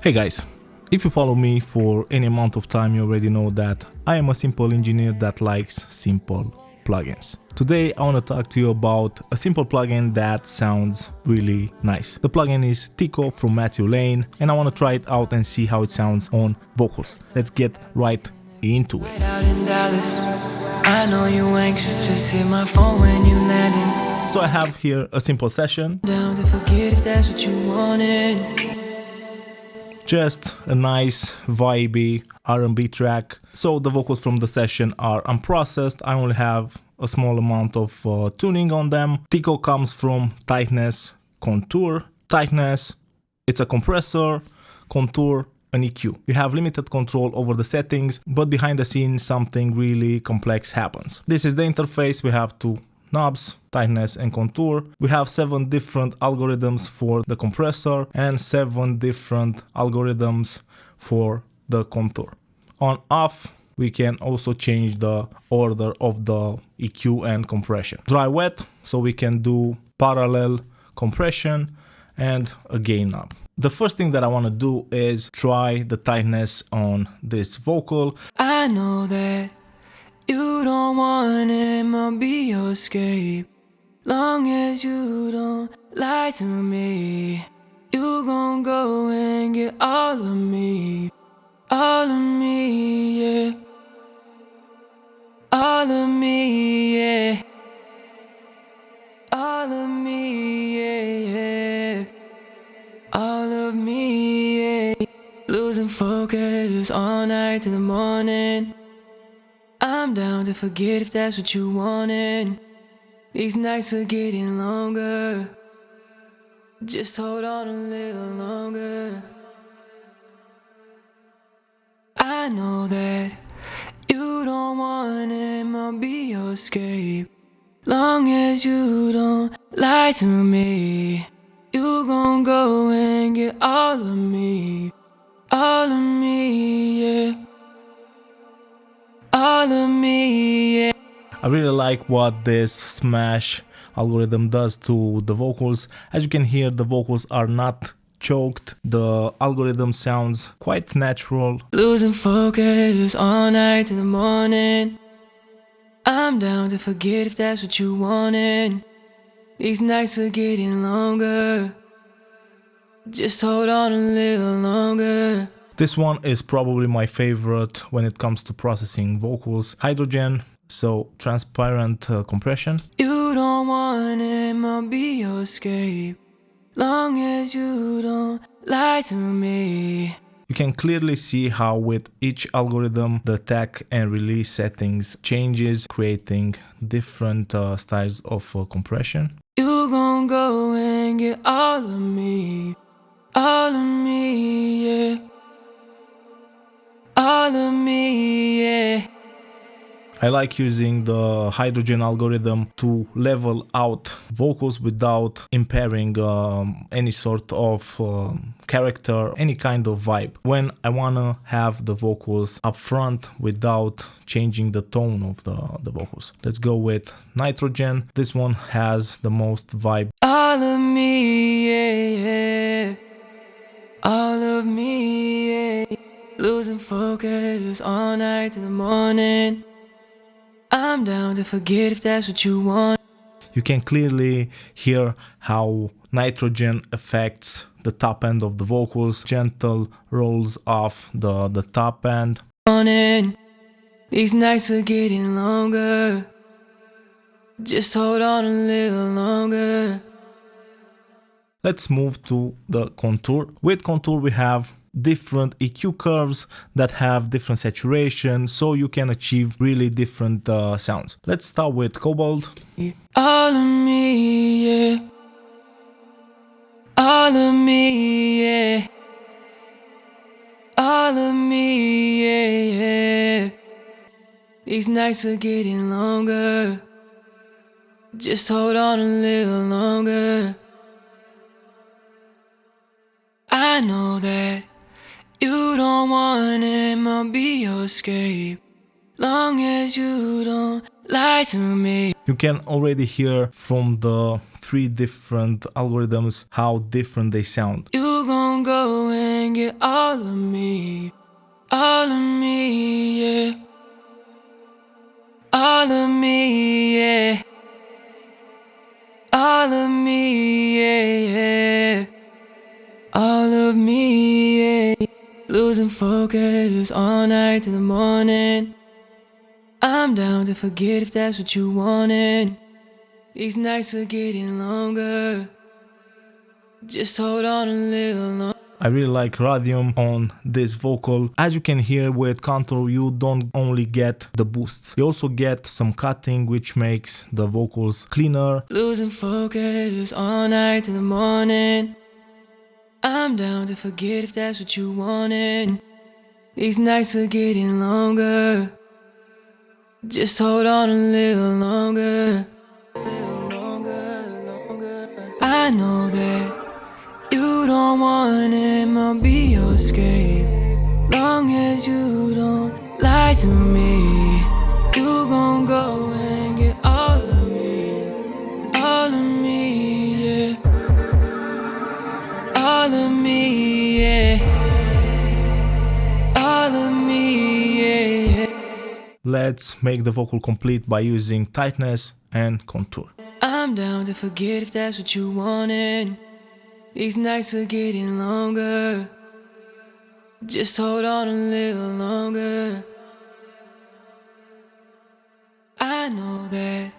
Hey guys, if you follow me for any amount of time, you already know that I am a simple engineer that likes simple plugins. Today I want to talk to you about a simple plugin that sounds really nice. The plugin is TiCo from Mathew Lane and I want to try it out and see how it sounds on vocals. Let's get right into it. I know you anxious, just hit my phone when you landing. So I have here a simple session. Down to forget if that's what you wanted. Just a nice vibey R&B track. So the vocals from the session are unprocessed. I only have a small amount of tuning on them. TiCo comes from tightness, contour. Tightness, it's a compressor, contour, an EQ. You have limited control over the settings, but behind the scenes something really complex happens. This is the interface. We have two knobs, tightness and contour. We have 7 different algorithms for the compressor and 7 different algorithms for the contour. On off, we can also change the order of the EQ and compression. Dry wet, so we can do parallel compression and a gain knob. The first thing that I want to do is try the tightness on this vocal. I know that you don't want him to be your escape. Long as you don't lie to me, you gon' go and get all of me. All of me, yeah. All of me, yeah. All of me, yeah, yeah. All of me, yeah. Losing focus all night till the morning. I'm down to forget if that's what you wanted. These nights are getting longer. Just hold on a little longer. I know that you don't want him to be your escape. Long as you don't lie to me, you gon' go and get all of me. All of me, yeah. All of me, yeah. I really like what this smash algorithm does to the vocals. As you can hear, the vocals are not choked. The algorithm sounds quite natural. Losing focus all night till the morning. I'm down to forget if that's what you wanted. These nights are getting longer. Just hold on a little longer. This one is probably my favorite when it comes to processing vocals. Hydrogen, so transparent compression. You don't want him to be your escape. Long as you don't lie to me. You can clearly see how with each algorithm the attack and release settings changes, creating different styles of compression. You gon' go and get all of me. All of me, yeah. All of me, yeah. I like using the hydrogen algorithm to level out vocals without impairing any sort of character, any kind of vibe. When I wanna have the vocals up front without changing the tone of the vocals. Let's go with nitrogen. This one has the most vibe. All of me, yeah, yeah. All of me, yeah. Losing focus all night till the morning. I'm down to forget if that's what you want. You can clearly hear how nitrogen affects the top end of the vocals. Gentle rolls off the top end. These nights are getting longer. Just hold on a little longer. Let's move to the contour. With contour we have different EQ curves that have different saturation, so you can achieve really different sounds. Let's start with Cobalt. All of me, yeah. All of me, yeah. All of me, yeah, yeah. These nights are getting longer. Just hold on a little longer. I know that you don't want him to be your escape. Long as you don't lie to me. You can already hear from the 3 different algorithms how different they sound. You gon' go and get all of me. All of me, yeah. All of me, yeah. All of me, yeah, yeah. All of me, yeah. Losing focus all night till the morning. I'm down to forget if that's what you wanted. These nights are getting longer. Just hold on a little longer. I really like radium on this vocal. As you can hear with contour, you don't only get the boosts, you also get some cutting, which makes the vocals cleaner. Losing focus all night till the morning. I'm down to forget if that's what you wanted. These nights are getting longer. Just hold on a little longer. I know that you don't want him, I'll be your escape. Long as you don't lie to me, you gon' go and get all of me. All of me, yeah. All of me, yeah. All of me, yeah, yeah. Let's make the vocal complete by using tightness and contour. I'm down to forget if that's what you wanted. These nights are getting longer. Just hold on a little longer. I know that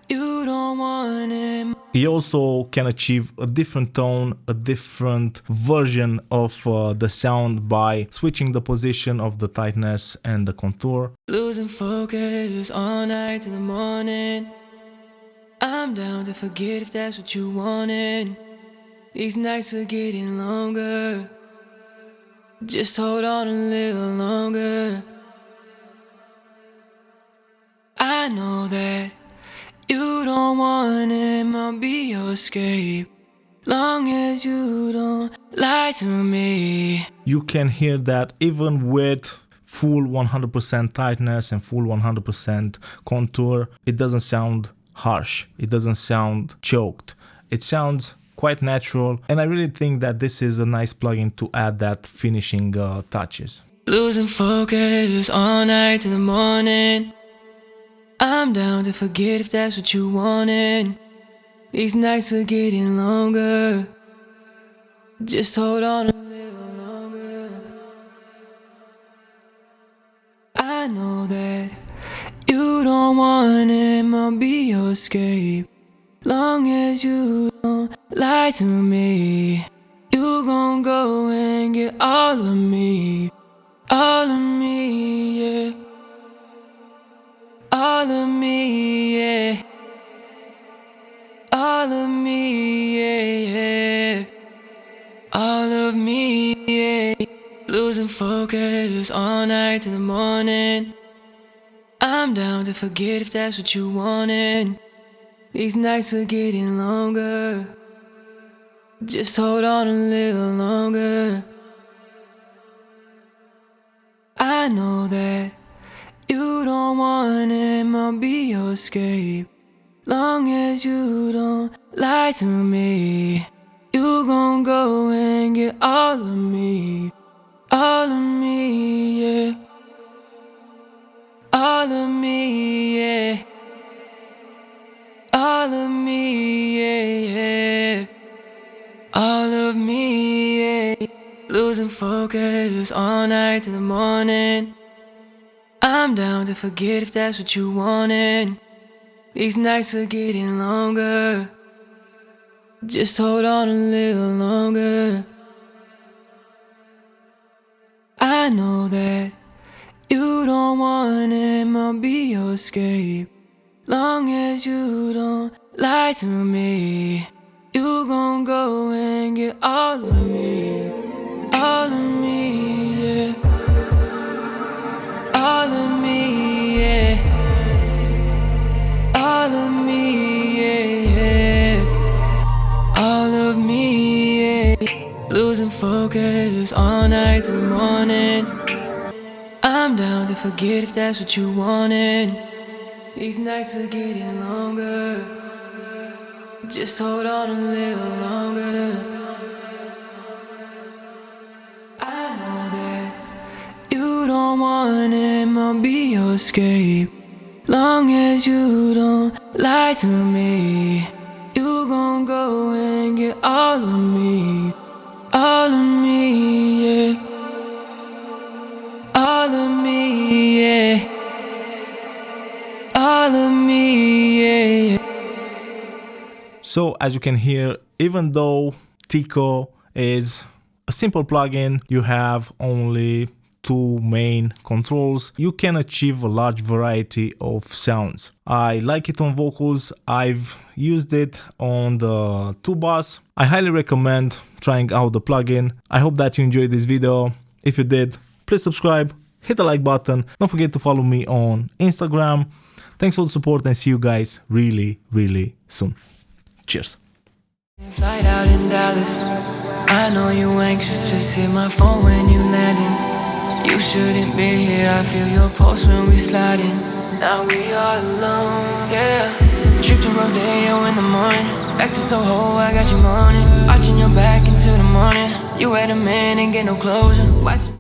you don't want him. He also can achieve a different tone, a different version of the sound by switching the position of the tightness and the contour. Losing focus all night till the morning. I'm down to forget if that's what you wanted. These nights are getting longer. Just hold on a little longer. I know that you don't want him, I'll be your escape. Long as you don't lie to me. You can hear that even with full 100% tightness and full 100% contour, it doesn't sound harsh, it doesn't sound choked. It sounds quite natural, and I really think that this is a nice plugin to add that finishing touches. Losing focus all night till the morning. I'm down to forget if that's what you wanted. These nights are getting longer. Just hold on a little longer. I know that you don't want him, I'll be your escape. Long as you don't lie to me, you gon' go and get all of me. All of me, yeah. All of me, yeah. All of me, yeah, yeah. All of me, yeah. Losing focus all night till the morning. I'm down to forget if that's what you wanted. These nights are getting longer. Just hold on a little longer. I know that you don't want him, I'll be your escape. Long as you don't lie to me, you gon' go and get all of me. All of me, yeah. All of me, yeah. All of me, yeah, yeah. All of me, yeah. Losing focus all night till the morning. I'm down to forget if that's what you wanted. These nights are getting longer. Just hold on a little longer. I know that you don't want him, I'll be your escape. Long as you don't lie to me, you gon' go and get all of me. All of me, yeah. All of me, yeah. All of me, yeah, yeah. All of me, yeah. Losing focus all night till the morning. I'm down to forget if that's what you wanted. These nights are getting longer. Just hold on a little longer. gon' want him, I'll be your escape. Long as you don't lie to me, you gon' go and get all of me. All of me, yeah. All of me, yeah. All of me, yeah. So as you can hear, even though TiCo is a simple plugin, you have only two main controls, you can achieve a large variety of sounds. I like it on vocals, I've used it on the tubass. I highly recommend trying out the plugin. I hope that you enjoyed this video. If you did, please subscribe, hit the like button, don't forget to follow me on Instagram. Thanks for the support and see you guys really soon. Cheers. Flight out in Dallas, I know you anxious, just hit my phone when you landing. You shouldn't be here, I feel your pulse when we sliding. Now we are alone, yeah. Trip to Rodeo in the morning, back to Soho, I got you moaning. Arching your back into the morning, you had a man and get no closure. Watching